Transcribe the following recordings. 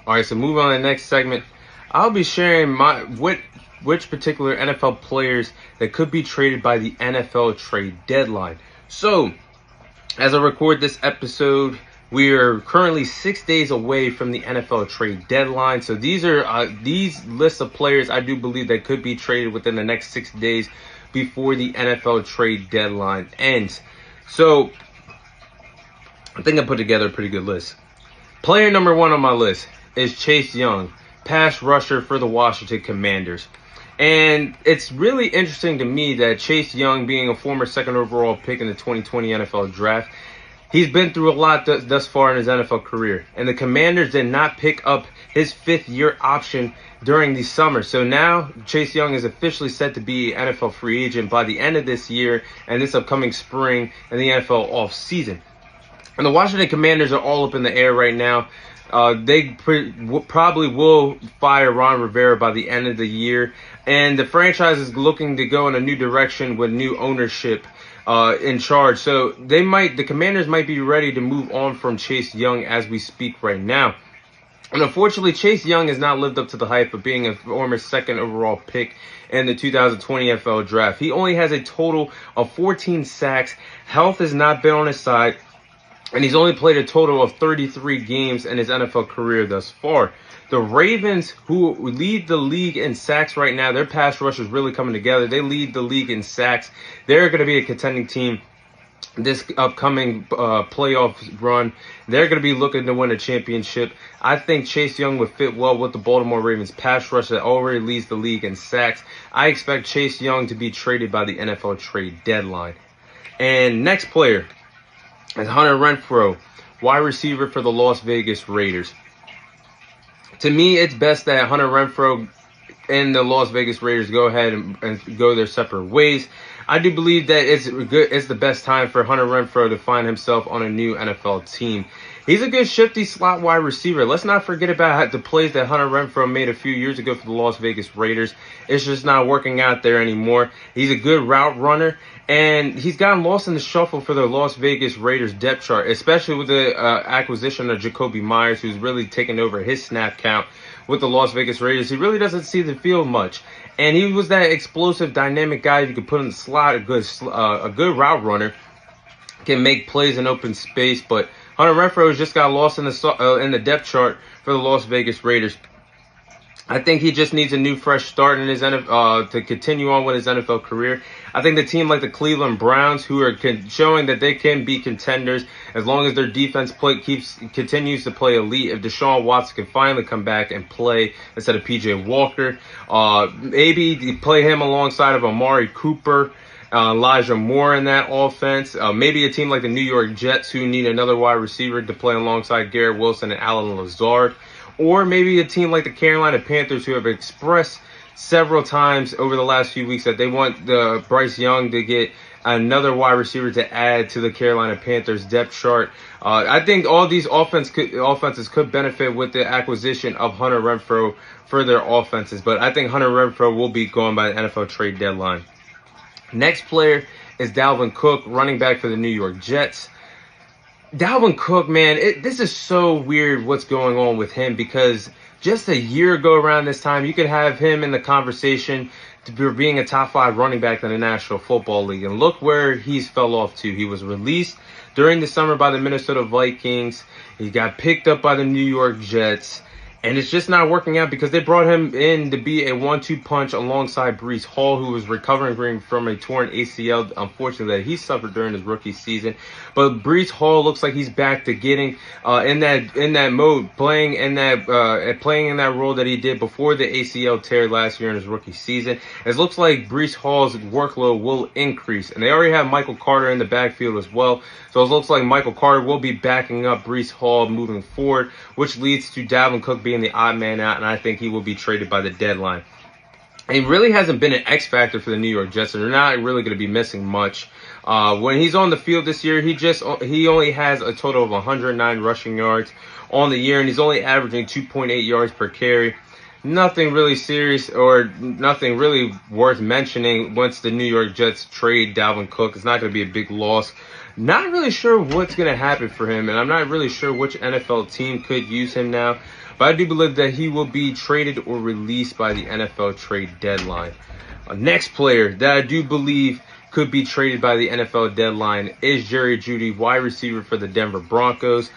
All right, so moving on to the next segment, I'll be sharing which particular NFL players that could be traded by the NFL trade deadline. So, as I record this episode, we are currently 6 days away from the NFL trade deadline. So these are these lists of players I do believe that could be traded within the next 6 days before the NFL trade deadline ends. So I think I put together a pretty good list. Player number 1 on my list is Chase Young, pass rusher for the Washington Commanders. And it's really interesting to me that Chase Young, being a former second overall pick in the 2020 NFL draft, he's been through a lot thus far in his NFL career. And the Commanders did not pick up his 5th-year option during the summer. So now Chase Young is officially set to be an NFL free agent by the end of this year and this upcoming spring and the NFL offseason. And the Washington Commanders are all up in the air right now. They probably will fire Ron Rivera by the end of the year. And the franchise is looking to go in a new direction with new ownership in charge. So the Commanders might be ready to move on from Chase Young as we speak right now. And unfortunately, Chase Young has not lived up to the hype of being a former second overall pick in the 2020 NFL draft. He only has a total of 14 sacks. Health has not been on his side. And he's only played a total of 33 games in his NFL career thus far. The Ravens, who lead the league in sacks right now, their pass rush is really coming together. They lead the league in sacks. They're going to be a contending team this upcoming playoff run. They're going to be looking to win a championship. I think Chase Young would fit well with the Baltimore Ravens pass rush that already leads the league in sacks. I expect Chase Young to be traded by the NFL trade deadline. And next player is Hunter Renfrow, wide receiver for the Las Vegas Raiders. To me, it's best that Hunter Renfrow and the Las Vegas Raiders go ahead and go their separate ways. I do believe that it's the best time for Hunter Renfrow to find himself on a new NFL team. He's a good shifty slot wide receiver. Let's not forget about the plays that Hunter Renfrow made a few years ago for the Las Vegas Raiders. It's just not working out there anymore. He's a good route runner, and he's gotten lost in the shuffle for the Las Vegas Raiders depth chart, especially with the acquisition of Jakobi Meyers, who's really taken over his snap count with the Las Vegas Raiders. He really doesn't see the field much. And he was that explosive, dynamic guy you could put in the slot, a good route runner, can make plays in open space. But Hunter Renfrow just got lost in the depth chart for the Las Vegas Raiders. I think he just needs a new fresh start in his to continue on with his NFL career. I think the team like the Cleveland Browns, who are showing that they can be contenders as long as their defense continues to play elite. If Deshaun Watson can finally come back and play instead of PJ Walker, maybe play him alongside of Amari Cooper, Elijah Moore in that offense. Maybe a team like the New York Jets, who need another wide receiver to play alongside Garrett Wilson and Allen Lazard. Or maybe a team like the Carolina Panthers, who have expressed several times over the last few weeks that they want Bryce Young to get another wide receiver to add to the Carolina Panthers depth chart. I think all these offenses could benefit with the acquisition of Hunter Renfrow for their offenses. But I think Hunter Renfrow will be going by the NFL trade deadline. Next player is Dalvin Cook, running back for the New York Jets. Dalvin Cook, man, this is so weird what's going on with him, because just a year ago around this time, you could have him in the conversation for being a top 5 running back in the National Football League. And look where he's fell off to. He was released during the summer by the Minnesota Vikings. He got picked up by the New York Jets. And it's just not working out because they brought him in to be a 1-2 punch alongside Breece Hall, who was recovering from a torn ACL, unfortunately, that he suffered during his rookie season. But Breece Hall looks like he's back to getting in that mode, playing in that role that he did before the ACL tear last year in his rookie season. It looks like Breece Hall's workload will increase, and they already have Michael Carter in the backfield as well. So it looks like Michael Carter will be backing up Breece Hall moving forward, which leads to Dalvin Cook being the odd man out, and I think he will be traded by the deadline. He really hasn't been an X factor for the New York Jets, and they're not really going to be missing much. When he's on the field this year, he only has a total of 109 rushing yards on the year, and he's only averaging 2.8 yards per carry. nothing really serious or nothing really worth mentioning once the New York Jets trade Dalvin Cook. It's not going to be a big loss. Not really sure what's going to happen for him, and I'm not really sure which NFL team could use him now. But I do believe that he will be traded or released by the NFL trade deadline. Next player that I do believe could be traded by the NFL deadline is Jerry Jeudy, wide receiver for the Denver Broncos.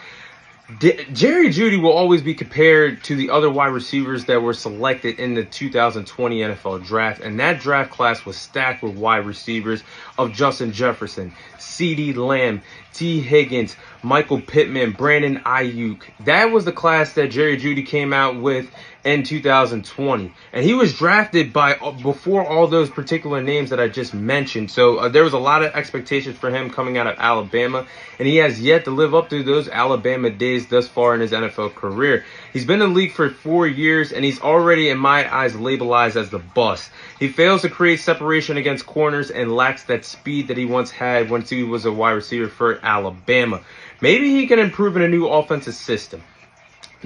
Jerry Jeudy will always be compared to the other wide receivers that were selected in the 2020 NFL draft, and that draft class was stacked with wide receivers of Justin Jefferson, CeeDee Lamb, T. Higgins, Michael Pittman, Brandon Ayuk. That was the class that Jerry Jeudy came out with in 2020, and he was drafted before all those particular names that I just mentioned. So there was a lot of expectations for him coming out of Alabama, and he has yet to live up to those Alabama days thus far in his NFL career. He's been in the league for 4 years, and he's already, in my eyes, labelized as the bust. He fails to create separation against corners and lacks that speed that he once had once he was a wide receiver for Alabama. Maybe he can improve in a new offensive system.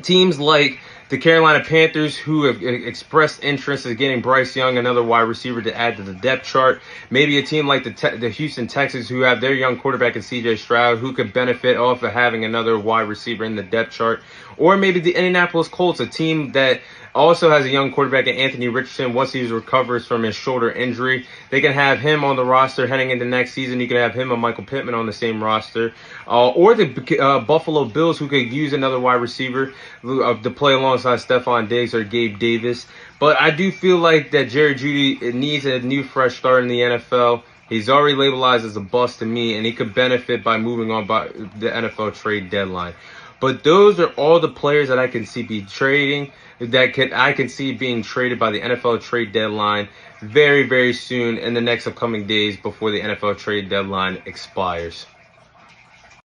Teams like the Carolina Panthers, who have expressed interest in getting Bryce Young, another wide receiver, to add to the depth chart. Maybe a team like the Houston Texans, who have their young quarterback in C.J. Stroud, who could benefit off of having another wide receiver in the depth chart. Or maybe the Indianapolis Colts, a team that also has a young quarterback in Anthony Richardson. Once he recovers from his shoulder injury, they can have him on the roster heading into next season. You can have him and Michael Pittman on the same roster. Or the Buffalo Bills, who could use another wide receiver to play alongside Stephon Diggs or Gabe Davis. But I do feel like that Jerry Jeudy needs a new fresh start in the NFL. He's already labelized as a bust to me, and he could benefit by moving on by the NFL trade deadline. But those are all the players that I can see be trading, I can see being traded by the NFL trade deadline very, very soon in the next upcoming days before the NFL trade deadline expires.